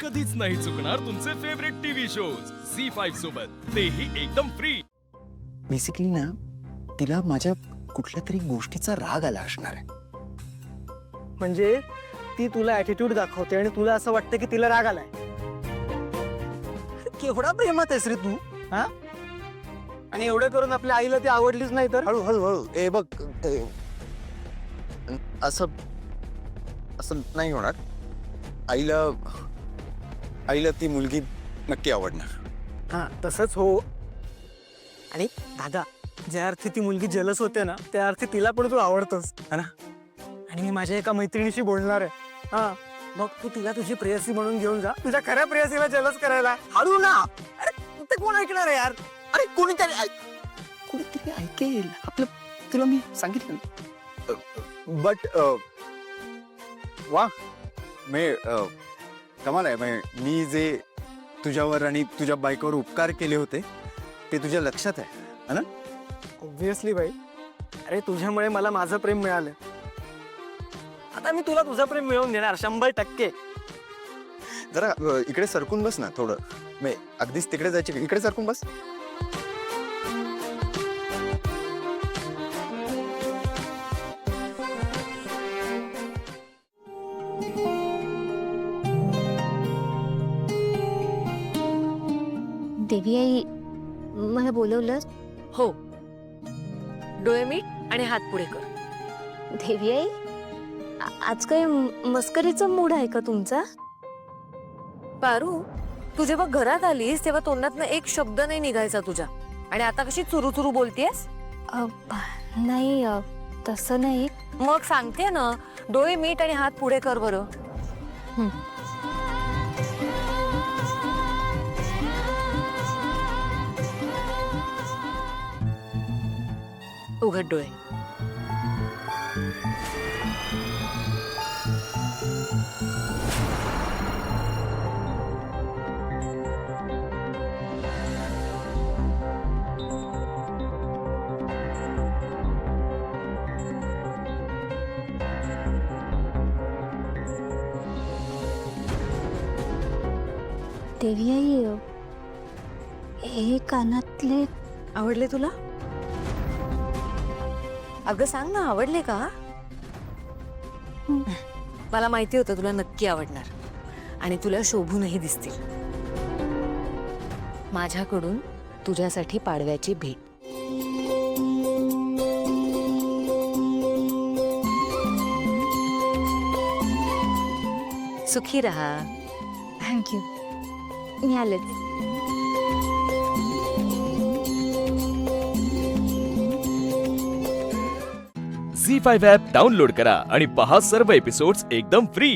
कधीच नाही चुकणार तुमचे फेवरेट टीव्ही शोज झी5 सोबत, तेही एकदम फ्री. बेसिकली ना तिला माझ्या कुठल्या तरी गोष्टीचा राग आला असणार आहे. म्हणजे ती तुला ऍटिट्यूड दाखवते आणि तुला असं वाटतं की तिला राग आलाय. केवढा प्रेमात आहेस रे तू. हा आणि एवढं करून आपल्या आईला ती आवडलीच नाही तर हळू हळू हळू ए बघ असं असं नाही होणार. आईला ती मुलगी नक्की आवडणार. हा तसंच हो. आणि दादा, ज्या अर्थी ती मुलगी जलस होते ना त्या अर्थी तिला पण तू आवडतोस हा ना. आणि मी माझ्या एका मैत्रिणीशी बोलणार आहे. हा मग तू तिला तुझी प्रेयसी म्हणून घेऊन जा, तुझ्या खऱ्या प्रेयसीला जलस करायला. हळू ना. अरे ते कोण ऐकणार आहे यार. अरे कोणीतरी ऐकेल आपलं. तुला मी सांगितलं बट वा मे कमाल आहे. मी जे तुझ्यावर आणि तुझ्या बायकोवर उपकार केले होते ते तुझ्या लक्षात आहे ना. ऑब्व्हियसली बाई. अरे तुझ्यामुळे मला माझं प्रेम मिळालं. आता मी तुला तुझं प्रेम मिळवून देणार 100%. जरा इकडे सरकून बस ना थोडं. मे अगदीच तिकडे जायचे, इकडे सरकून बस. देवी आई, मला बोलवलं? हो, डोळे मीट आणि हात पुढे कर. देवी आई, आज काही मस्करीचा मूड आहे का तुमचा? पारू, तू जेव्हा घरात आलीस तेव्हा तोंडातनं एक शब्द नाही निघायचा तुझ्या, आणि आता कशी चुरू चुरू बोलतेस. नाही, तसं नाही. मग सांगते ना, डोळे मीट आणि हात पुढे कर बरं. उघड डोळे. देवी आई, हे कानातले आवडले तुला? अगं सांग ना, आवडले का? मला माहिती होतं तुला नक्की आवडणार आणि तुला शोभूनही दिसतील. माझ्याकडून तुझ्यासाठी पाडव्याची भेट. सुखी रहा. थँक्यू. मी आलेच. झी5 ॲप डाउनलोड करा आणि पहा सर्व एपिसोड्स एकदम फ्री.